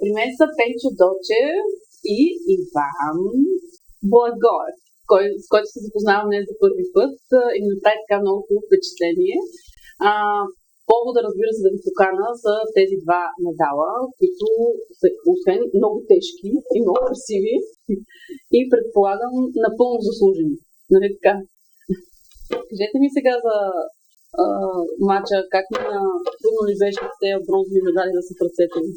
При мен са Пенчо Дочев и Иван Благоев, с който се запознавам не за първи път и ми направи така много хубаво впечатление. Повода, разбира се, да ви покана за тези два медала, които са освен много тежки и много красиви и предполагам напълно заслужени. Нали така? Кажете ми сега за мача, как трудно ли беше с тези бронзови медали да са в ръцете ви?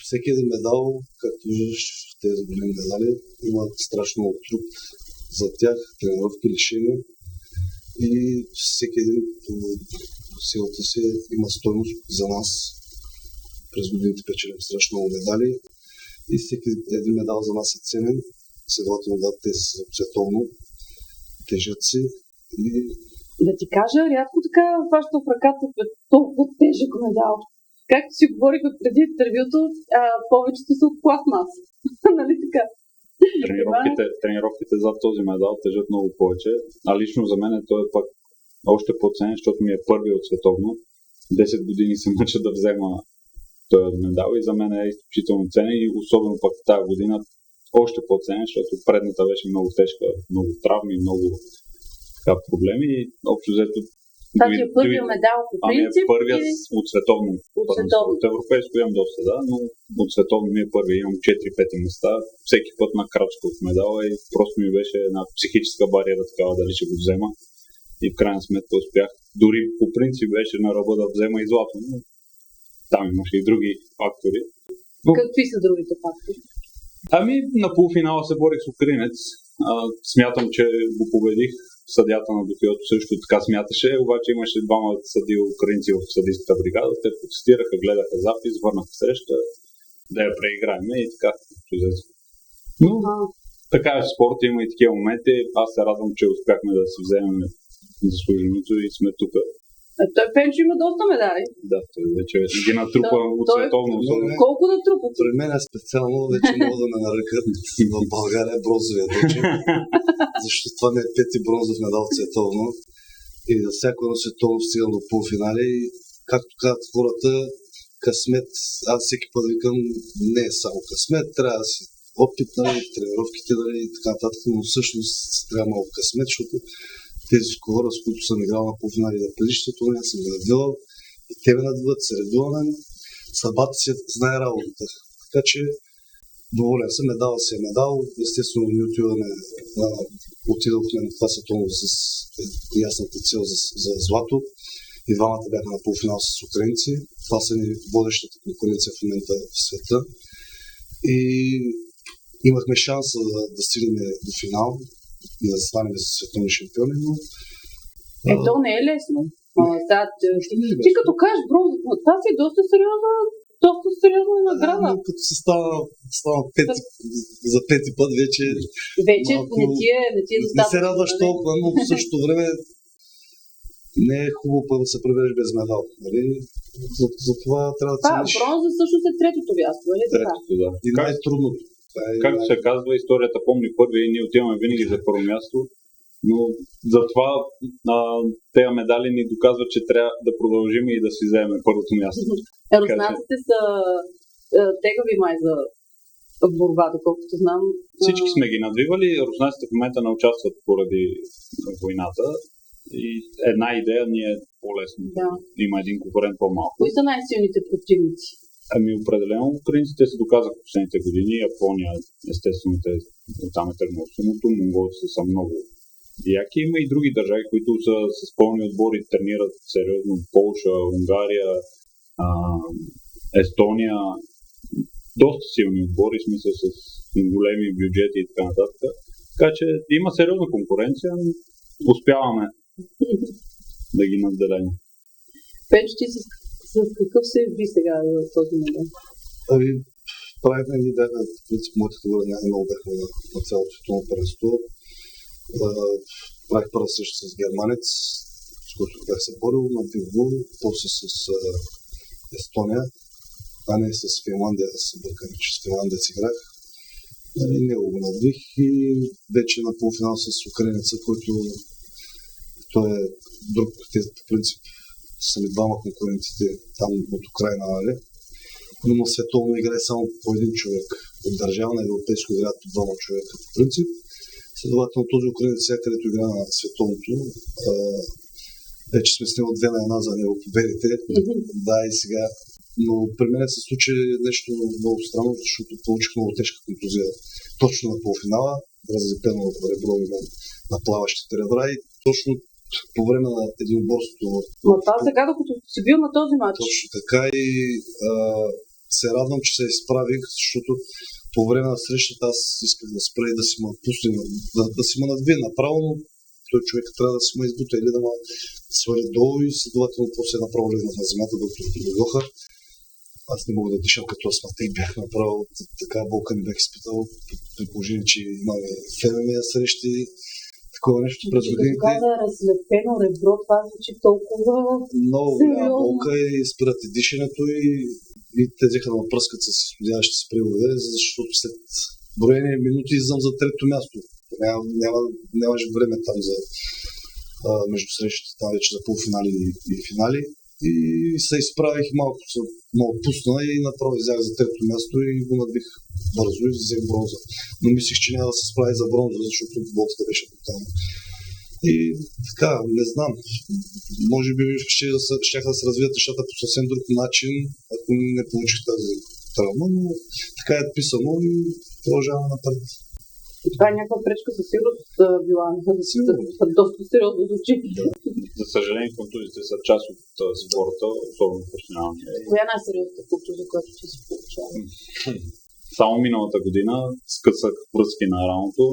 Всеки един медал, както виждаш тези големи медали, има страшно много труд за тях, тренировки, лишения и всеки един по силата си има стойност за нас. През годините печелим страшно много медали и всеки един медал за нас е ценен. Следователно да, те са световно, тежат си и... Да ти кажа, рядко така хваща в ръката толкова тежък медал. Както си говорихме преди интервюто, повечето са от пластмас. Нали така? Тренировките зад този медал тежат много повече, а лично за мен той е пак още по-ценен, защото ми е първи от световно. 10 години се мъча да взема този медал и за мен е изключително ценен и особено пак тази година още по-ценен, защото предната беше много тежка, много травми, много проблеми и общо взето. Това ти е първият медал по принцип? Ами е първият от световно. От европейско имам доста, да, но от световно ми е първият. Имам 4-5 места, всеки път на крачка от медала и просто ми беше една психическа бариера такава дали ще го взема. И в крайна сметка успях. Дори по принцип беше на ръба да взема и злато, но там имаше и други фактори. Какви са другите фактори? Ами на полуфинала се борих с украинец. Смятам, че го победих. Съдята на Дофиото също така смяташе, обаче имаше двама съди украинци в съдийската бригада. Те протестираха, гледаха запис, върнаха среща, да я преиграем и така. Но така е в спорта, има и такива моменти. Аз се радвам, че успяхме да си вземем заслуженото и сме тук. Той Пенчо има доста медали. Да, той вече ги натрупа от световно. Колко натрупа? При мен е специално вече мога да ме нарекат в България бронзовия Дочев, защото това ми е пети бронзов медал световно и за всяко едно световно стигам до полуфинали и както казват хората, късмет, аз всеки път викам, не е само късмет, трябва да си опит, тренировките и така нататък, но всъщност трябва много късмет, защото тези хора, с които съм играл на полуфинали на предишното, аз съм ги надвивал и те ме надвиват, се редуваме, съдбата си знае работата. Така че доволен съм, медал си е медал, естествено ни отидохме на това световно с ясната цел за злато и двамата бяха на полуфинал с украинци. Това са ни водещата конкуренция в момента в света и имахме шанса да стигнем до финал и да станем за световни шампиони, но... То не е лесно. Ти като кажеш бронза, това си е доста сериозна награда. Като се става за пети път вече... Вече малко, не ти е достатъчно. Не се радваш толкова, но в същото време не е хубаво път да се преведеш без медал. Нали? За това трябва да цениш. Бронза всъщност е третото място, нали така? Третото, да. И най-трудното. Както се казва, историята помни първи и ние отиваме винаги за първо място, но затова тези медали ни доказват, че трябва да продължим и да си вземем първото място. Руснаците са тегави май за борба, доколкото знам. Всички сме ги надвивали, руснаците в момента не участват поради войната и една идея ни е по-лесно. Да. Има един конкурент по-малко. Кои са най-силните противници? Ами определено украинците се доказаха в последните години, Япония, естествено, там е тръгнало сумото, монголците са много яки. Има и други държави, които са с пълни отбори, тренират сериозно, Полша, Унгария, Естония, доста силни отбори, в смисъл с големи бюджети и така нататък. Така че има сериозна конкуренция, но успяваме да ги надделем. Пенчо, ти с какъв се ви сега за този медал? Ами, правихме ни бяха, в принцип, моите хора много бяха на цялото световно първенство. Правих първа среща с германец, с който бях се борил, набих го, после с Естония, а не с Финландия, да се бъркам, че с Финландия си играх. И него го надвих и вече на полуфинал с украинеца, който той е друг, по принцип са ми двама конкурентите там от Украина, нали? но на световно играе само по един човек. От държава на европейско играят по двама човека по принцип. Следователно този украинец сега, където игра на световното, вече сме с него 2-1 за него победите. Да, и сега. Но при мен се случи нещо много странно, защото получих много тежка контузия точно на полуфинала, разлепено ребро на плаващите ребра и точно по време на единоборството. Но това сега, докато си бил на този матч. Точно така и се радвам, че се изправих, защото по време на срещата аз исках да спра и да си ме пусне, да си ме надвие направо, но той човек трябва да си ме избута или да ме свали долу и следователно после направо легнах на земята, докато дойдоха. Аз не мога да дишам като астматик, бях направо така болка не бях изпитал, при положение, че имаме ФММ срещи, такова нещо през годините. Когато е разлепено ребро, това звучи толкова много голяма болка и спирате дишането и те взеха да ме пръскат с изходящи сприводи, защото след броени минути излизам за трето място. Нямаш време там за между срещите, там вече за полуфинали и финали. И се изправих малко, се отпусна и направо изях за трето място и го надбих бързо и взех бронза. Но мислих, че няма да се справи за бронза, защото боксата беше тотално. И така, не знам, може би щях да се развият нещата по съвсем друг начин, ако не получих тази травма, но така е писано и продължаваме напред. И това е някаква пречка със сигурност била, доста сериозно звучи. Да. За съжаление, контузиите са част от спорта, особено професионалния. Коя е най-сериозната контузия, която ти си получава? Само миналата година скъсах връзки на рамото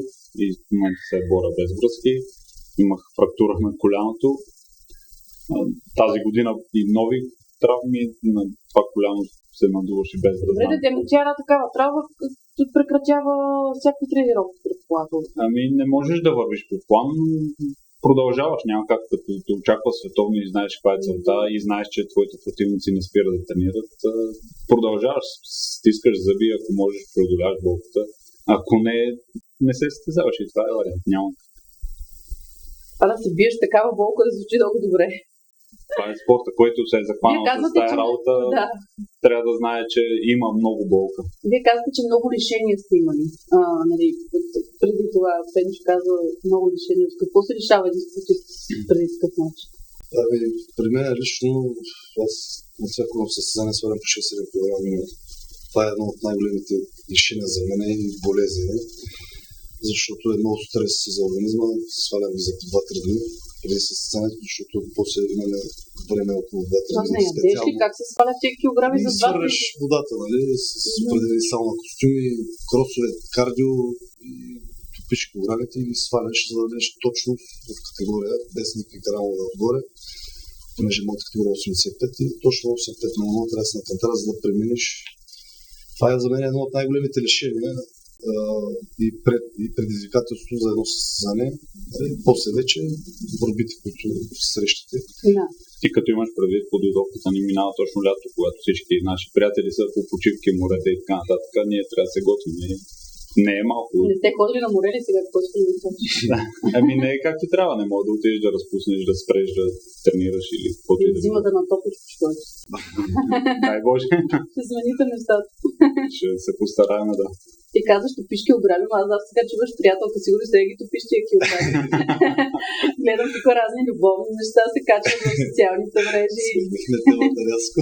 и в момента се боря без връзки. Имах фрактура на коляното. Тази година и нови травми на това коляно се надуваше без да знам. Добре, тя една такава травма прекратява всякакви тренировки, предполагам. Ами не можеш да вървиш по план, продължаваш, няма как като те очаква световно и знаеш каква е целта и знаеш, че твоите противници не спират да тренират. Продължаваш, стискаш зъби, ако можеш, преодоляваш болката. Ако не се състезаваш и това е вариант, няма. А да се биеш такава болка да звучи много добре. Това е спорта, който се е захванал с тази работа. Да. Трябва да знае, че има много болка. Вие казвате, че много лишения сте имали. Нали, преди това Пенчо каза много лишения. С какво се лишава един спортист преди такъв начин? При мен лично, аз на всяко състезание свалям по 6-7 кг. Това е едно от най-големите лишения за мен и болезни, защото е много стрес за организма. Свалям ги за 2-3 дни преди състезанието, защото после имаме време около 2-3 дни. Ядеш ли как се свалят тези килограми за 2 дни? Сваляш водата, нали, с определени сауна костюми, кросове, кардио и топиш килограмите и ги сваляш, за да дадеш точно в категория, без никакви грамове отгоре, понеже моята категория 85 и точно 85 на 0 трябва да се накантара, за да преминеш. Това е за мен едно от най-големите лишения и предизвикателство за едно състезание. После вече борбите, които срещате. Да. И като имаш предвид подготовката ни минава точно лято, когато всички наши приятели са по почивки, морета и така нататък, ние трябва да се готвим. Не е малко. Не сте ходили на море ли сега, какво ще ви да. Ами не е както трябва, не може да отидеш да разпуснеш, да спреш, да тренираш или каквото и да зима да натопиш пешкото. Дай Боже. Ще смените нещата. Ще се постараем, да. Ти казваш, топиш килограми, аз знам сега, че имаш приятелка, сигурно сега ги топиш тия килограми. Гледам тук разни любовни неща, се качват в социалните мрежи. Сменихме темата рязко.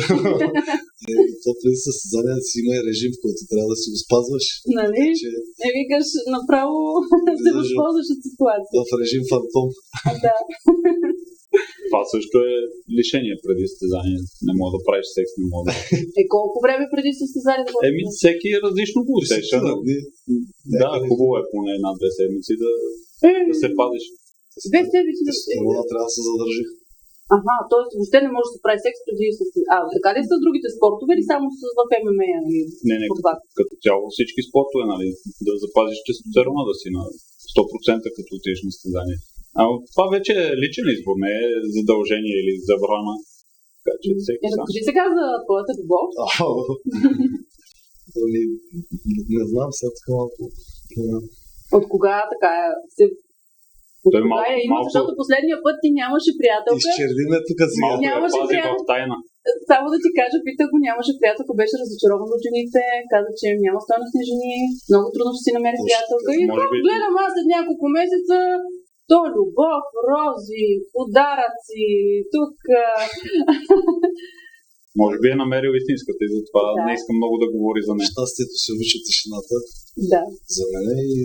То преди състезание си има и режим, в който трябва да си го спазваш. Нали? Не викаш, направо се възползваш от ситуация. В режим фантом. Да. Това също е лишение преди състезание. Не мога да правиш секс, не мога да... Колко време преди състезание? Всеки е различно го усеща. Да, хубаво е поне 1-2 седмици да се падиш. 2 седмици да се... Трябва да се задържи. Аха, т.е. въобще не може да се прави секс преди състезание. Така ли са другите спортове или само в ММА? Не, като цяло всички спортове, нали, да запазиш тестостерона да си на 100% като отидеш на състезание. Това вече е личен избор, не е задължение или забрана. Така че всеки сам. Разкажи сега за твоята любов. Не знам, сега така малко. От кога така се... От кога е има, защото последния път ти нямаше приятелка. Изчервиме тук сега. Малко я пази в тайна. Само да ти кажа, питах го, нямаше приятелка, беше разочарован от жените, каза, че няма стойностни жени, много трудно ще си намери приятелка. И Може би- гледам аз след няколко месеца, то любов, рози, подаръци, тук. Може би е намерил истинската и затова Да. не искам много да говори за нея. Щастието се вича тишината Да. за мен и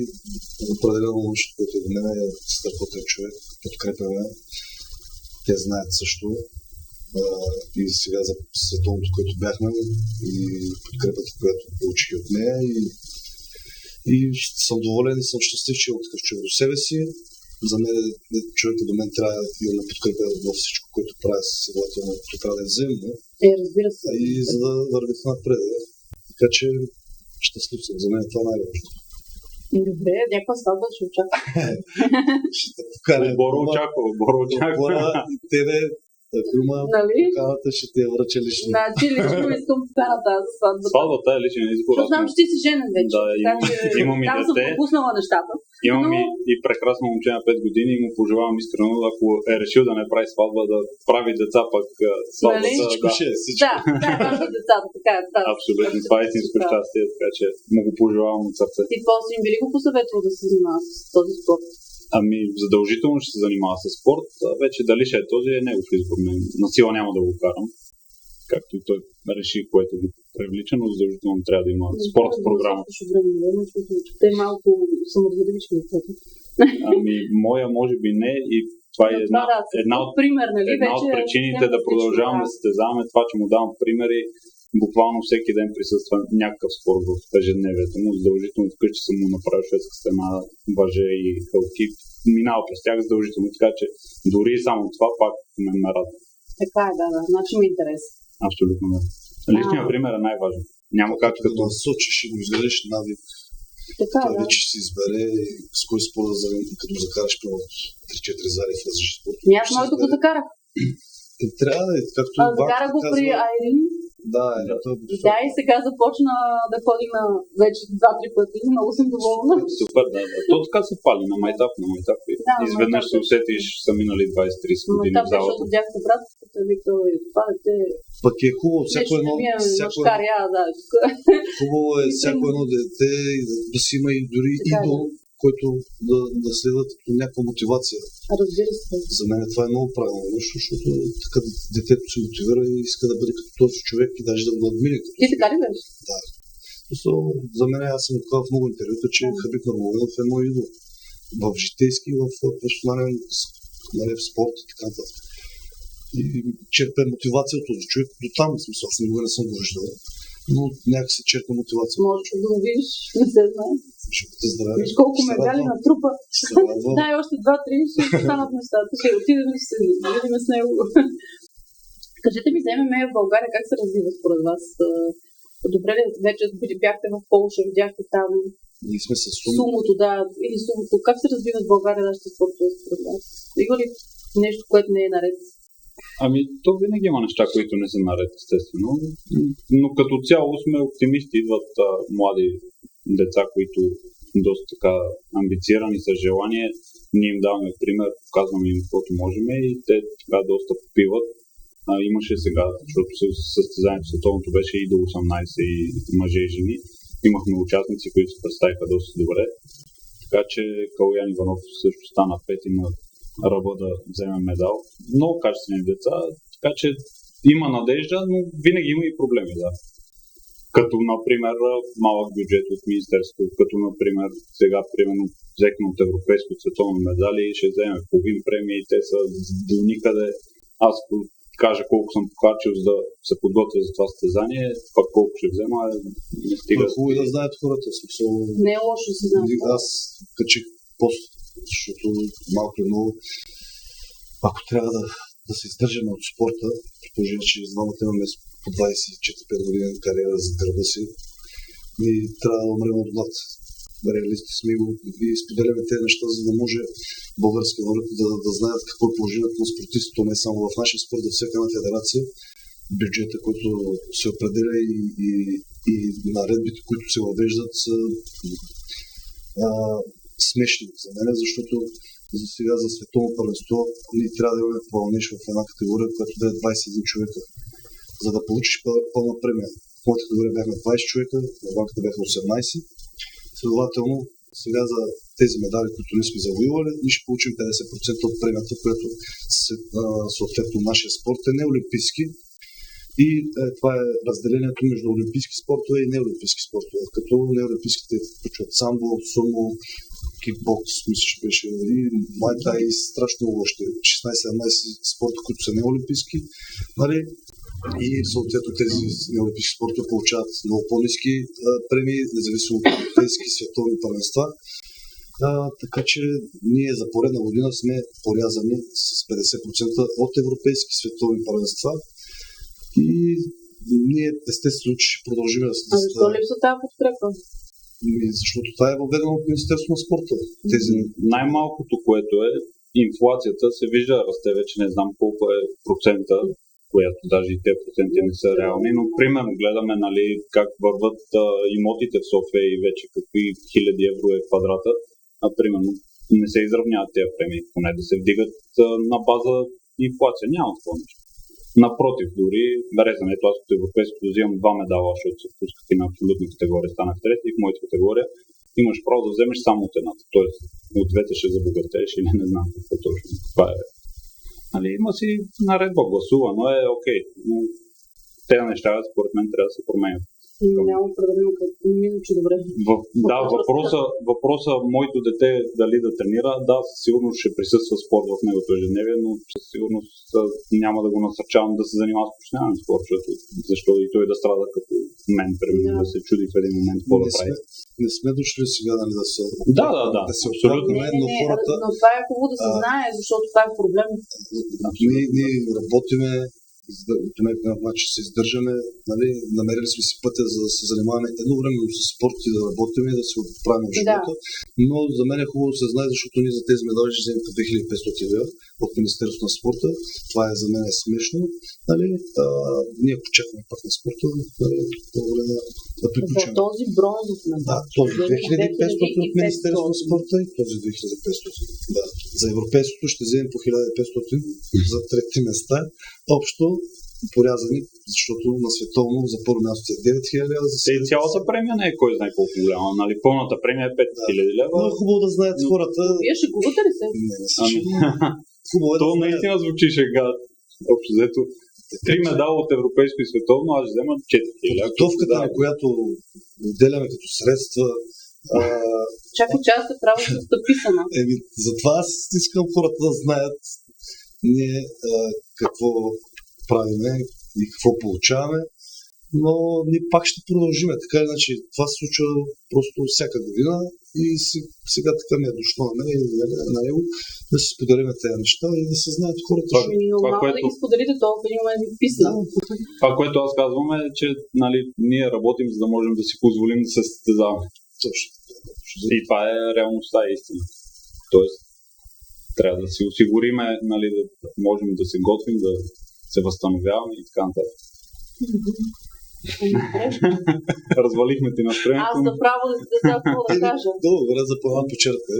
определено нещо, което до мен е страхотен човек. Подкрепяме. Те знаят също. И сега за световното, което бяхме и подкрепата, която получих от нея. И съм доволен и съм щастлив, че имам такъв човек до себе си. За мен човека до мен трябва да ме подкрепя във всичко, което правя, следователно, което трябва да е взаимно. Разбира се. И за да вървите напред. Така че щастлив съм. За мен това е най-важно. Добре, някаква сватба ще очаква. Ще те поканя. Боро очаква. Тебе, ако има Нали? поканата, ще те я връча лично. Значи лично искам поканата за сватбата. Сватбата е личен избор. Защото знам, че ти си женен вече. Да, така че имам и там съм дете. пропуснала нещата. Имам Но- и прекрасно момче на 5 години и му пожелавам искрено, ако е решил да не прави сватба, да прави деца, пък сватбата. Нали? Всичко Да, ще е, всичко. Да, важно е децата, така е. Да. абсолютно. Това е истинско Да. щастие, така че му го пожелавам от сърце. Ти после им би ли го посъветвал да се занимава с този спорт? Ами, задължително ще се занимава с спорт, а вече дали ще е този е негов избор. На сила няма да го карам, както и той реши, което го привлича, но задължително трябва да има спорт в програма. Те малко саморазградивични. Ами, моя може би не и това е една от пример, нали? една от вече причините няма да продължавам да състезаваме, това, че му давам примери, буквално всеки ден присъства някакъв спорт в ежедневието му. Задължително вкъщи съм му направил шведска стена, въже и хълки. Минава през тях задължително, така че дори и само това пак ме радва. Така е, да. Значи ми е интерес. Абсолютно да. Личният пример е най-важен. Няма как Като като насочиш и го изградиш навик, Така той да. вече ще се избере с кой спорт да като закараш примерно 3-4 зари в различни спорт. И аз моето го закарах. Трябва да е, както и Закара го при Айрин. Да, ето е Да, и сега започна да ходи на вече 2-3 пъти. Много съм доволна. супер, да. То така се пали на майтап. Да, Изведнъж се усетиш, са минали 20-30 години Това в беше, залата. защото бях по брат, Виктор и това дете. Пък е хубаво, всяко Нещо едно, не ми е всяко мъжкаря, да. хубаво е всяко едно дете и да си има и дори Така е. идол, който да следват като някаква мотивация. Разбира се. За мен това е много правилно нещо, защото така детето се мотивира и иска да бъде като този човек и даже да го надмине. Ти така ли беше? Просто за мен аз съм казал в много интервюта, че Хабиб Нурмагомедов е мой идол. В житейски, в професионален, в спорт и така нататък. И черпя мотивация от този човек до там, в смисъл, аз никога не съм го виждал. Но някакси черпя мотивация. Може да го видиш, не се знае. Ще те здраве. Виж колко медали на трупа. Се радвам. Дай още 2-3 ще станат нещата. Ще отидем и ще се видим с него. Кажете ми за ММА в България как се развива според вас? Добре ли вече бяхте в Полша, видяхте там Ние сме с суми. сумото, да, или сумото. Как се развива в България нашите спортове според вас? Има ли нещо, което не е наред? Ами, то винаги има неща, които не са наред, естествено. Но като цяло сме оптимисти. Идват млади деца, които доста така амбицирани с желание. Ние им даваме пример, показваме им каквото можем и те така доста попиват. Имаше сега, защото състезанието световното беше и до 18 и мъже и жени. Имахме участници, които се представиха доста добре. Така че Калуян Иванов също стана пети на ръба да вземе медал. Много качествени деца, така че има надежда, но винаги има и проблеми, да. Като, например, малък бюджет от Министерството, като, например, сега, примерно, взехме от европейско световно медали и ще вземем половин премии, те са до никъде. Аз кажа колко съм похарчил за да се подготвя за това състезание, пък колко ще взема, не стига. Хубаво е да знаят хората. Смисъл, Не е лошо да се знае. аз качих пост, защото малко и много. Ако трябва да се издържаме от спорта, положение, че двамата имаме по 24-5 години кариера за гърба си, и трябва да умрем от глад. Реалисти сме и споделяме тези неща, за да може български народ да знаят какво е положението на спортистите, не само в нашия спорт, във всяка една федерация. Бюджета, който се определя и наредбите, които се въвеждат, са смешни за мен, защото за сега за световно първенство ние трябва да имаме пълниш в една категория, която да е 21 човека. за да получиш пълна премия. В моята категория бяхме 20 човека, в банката бяха 18. Следователно, сега за тези медали, които ние сме завоювали, ние ще получим 50% от премията, което съответно нашия спорт е неолимпийски. И това е разделението между олимпийски спортове и неолимпийски спортове. Като неолимпийските включват самбо, сумо, кикбокс, мисля, че беше и майтай, и страшно много още 16-17 спорта, които са неолимпийски. Нали? И съответно тези неолимпийски спортове получават много по-ниски премии, независимо от европейски световни първенства. Така че ние за поредна година сме порязани с 50% от европейски световни първенства. И ние естествено, че ще продължим да се. А защо липсва тази подкрепа? Защото това е въведено от Министерството на спорта. Тези... Най-малкото, което е инфлацията, се вижда расте, вече не знам колко е процента, която даже и те проценти не са реални, но примерно гледаме, нали, как върват имотите в София и вече какви хиляди евро е квадрата, а примерно не се изравняват тези премии, поне да се вдигат на база инфлация. Няма това нещо. Напротив, дори резането, аз като европейско взимам 2 медала, защото се пускат и на абсолютни категории, станах трети и в моята категория имаш право да вземеш само от едната. Тоест, от двете ще забогатееш или не знам какво точно. Това е. Нали, има си наредба гласува, но е окей. Но тези неща, според мен, трябва да се променят. Няма определено като минучи добре. Да, въпроса моето дете дали да тренира, да, сигурно ще присъства спорт в неговото ежедневие, но със сигурност няма да го насърчавам да се занимава с професионален спорт, защото и той да страда като мен, примерно, да се чуди в един момент какво да прави. Не сме дошли сега, нали, да се да се абсолютно. Но хората... Но това е хубаво да се знае, защото това е проблем. Ние работиме, по някакъв начин се издържаме, нали, намерили сме си пътя за да се занимаваме едновременно с спорт и да работим и да се оправим живота. Но за мен е хубаво да се знае, защото ние за тези медали ще вземем по 2500 лева от Министерството на спорта. Това за мен е смешно. Нали, ние почекваме пак на спорта, нали, да приключим. За този бронзов медал. Да, този 2500 от Министерството на спорта и този 2500. Да. За европейското ще вземем по 1500 за трети места. Общо порязани, защото на световно за първо място е 9000 лева. И цялата премия не е кой знае колко голяма, нали? Пълната премия е 5000 лева. Но е хубаво да знаят хората. Вие шегувате ли се? Не се хубаво е то наистина звучи шега. Общо взето 3 медала от европейско и световно, аз взема 4000 лева. Подготовката, на която отделяме като средства. Чакай, че аз се правя с записана. Затова аз искам хората да знаят ние какво правиме и какво получаваме, но ние пак ще продължиме. Така иначе това се случва просто всяка година и сега така ми е дошло на мен и на него да се споделиме тези неща и да се знаят хората. Нормално да ги споделите, толкова има и писна. Това, което аз казвам е, че нали, ние работим, за да можем да си позволим да се състезаваме. Точно. И това е реалността и истина. Тоест, трябва да си осигуриме, нали, да можем да се готвим, да се възстановяваме и така нататък. Развалихме ти настроението. Аз направо какво да кажа. Добре, за плана почерка.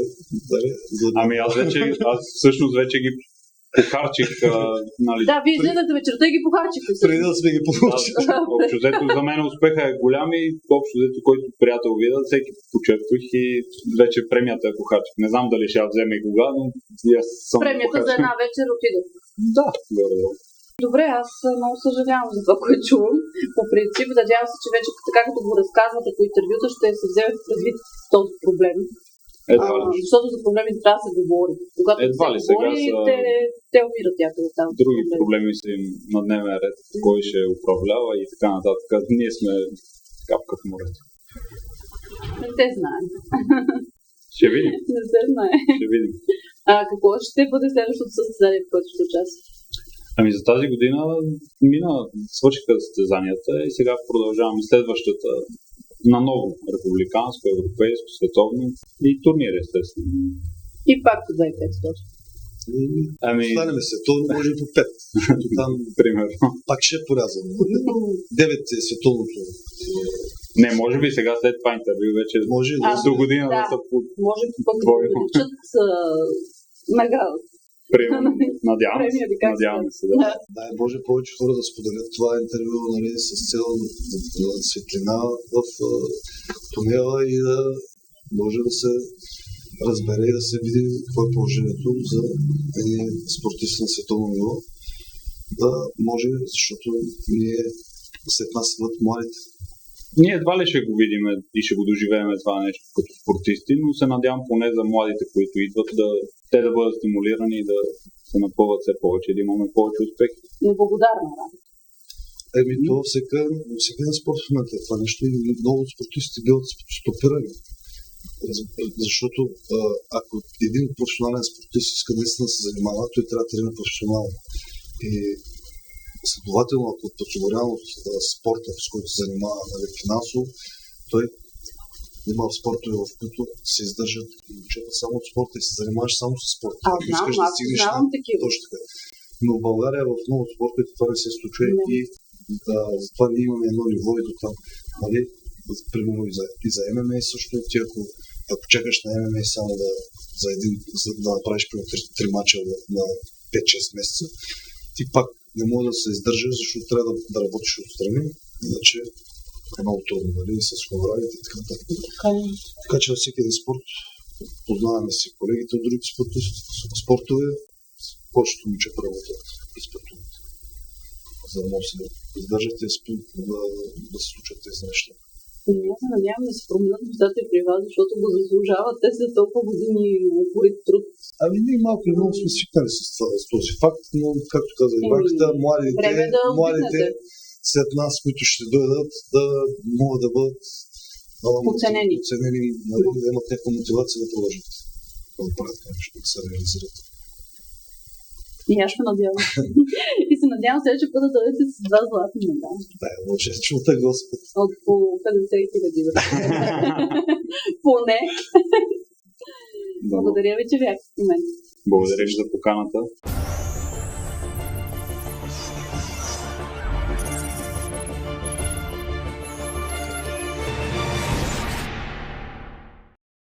Ами аз всъщност вече ги похарчих. Нали. Да, вие излизате вечерта и ги похарчихте. Преди да сме ги получили. Общо взето за мен успеха е голям и общо взето, който приятел вида, всеки почерпих и вече премията е похарчих. Не знам дали ще я вземе и кога, но аз съм премията за една вечер отида. Да, горе-долу. Добре, аз много съжалявам за това, което чувам. По принцип, надявам се, че вече така като го разказвате по интервюта, ще се вземе в предвид този проблем. Защото за проблемите трябва да се говори. Когато едва ли се говори, те умират някъде там. Други проблеми са им на дневен ред, кой ще управлява и така нататък. Ние сме капка в морето. Не те знаем. Ще видим. Не се знае. Ще видим. Какво ще бъде следващото състезание, в което ще участваш? Ами за тази година свършиха състезанията и сега продължаваме следващата наново републиканско, европейско, световно и турнир, естествено. И пак по 2500. Станеме световно, може и по 5. Защото там примерно. Пак ще е порязано. 9 е световното. Не, може би сега след това интервю вече до година да са по... Може би пък да увеличат наградата. Примерно, надяваме се, да. Дай Боже повече хора да споделят това интервю, нали, с цел да светлина в тунела и да може да се разбере и да се види какво е положението за едни спортисти на световно ниво. Да може, защото ние след нас идват младите. Ние едва ли ще го видим и ще го доживеем това нещо като спортисти, но се надявам поне за младите, които идват, те да бъдат стимулирани и да се напълват все повече, да имаме повече успехи. Неблагодарна работа. То всеки на спорт в момента това нещо и много спортисти биват стопирани. Защото ако един професионален спортист иска наистина да се занимава, той трябва да тренира професионално. И следователно, ако е подсигурява от спорта, с който се занимава, нали, финансово, той има в спортове, в които се издържат момчета само от спорта и се занимаваш само с спорта. Знам такива. Точно така. Но в България в много спортове това не се случва и затова ние имаме едно ниво и до там. Нали, примерно и за ММА също, ти ако чакаш на ММА само да направиш примерно 3 мача на 5-6 месеца, ти пак не може да се издържаш, защото трябва да работиш отстрани, иначе е много трудно, нали, с хонорарите и така нататък. Така че във всеки един спорт познаваме си колегите от другите спортове, повечето момчета работят и спортуват, за да може да издържат и да се случат тези неща. Не се надявам да се променят нещата и при вас, защото го заслужават. Те след толкова години упорит труд. Ние малко и много сме свикнали с този факт, но както каза и Банката, младите след нас, които ще дойдат, да могат да бъдат оценени, нали, да имат някаква мотивация да продължат да правят нещо, да се реализират. И аз ще надявам. И се надявам следващия път да дойдете с 2 златни медали. Да, може, чулта Господ. От по 50 000. Поне. Благодаря ви, че бяхте с мен. Благодаря ви за поканата.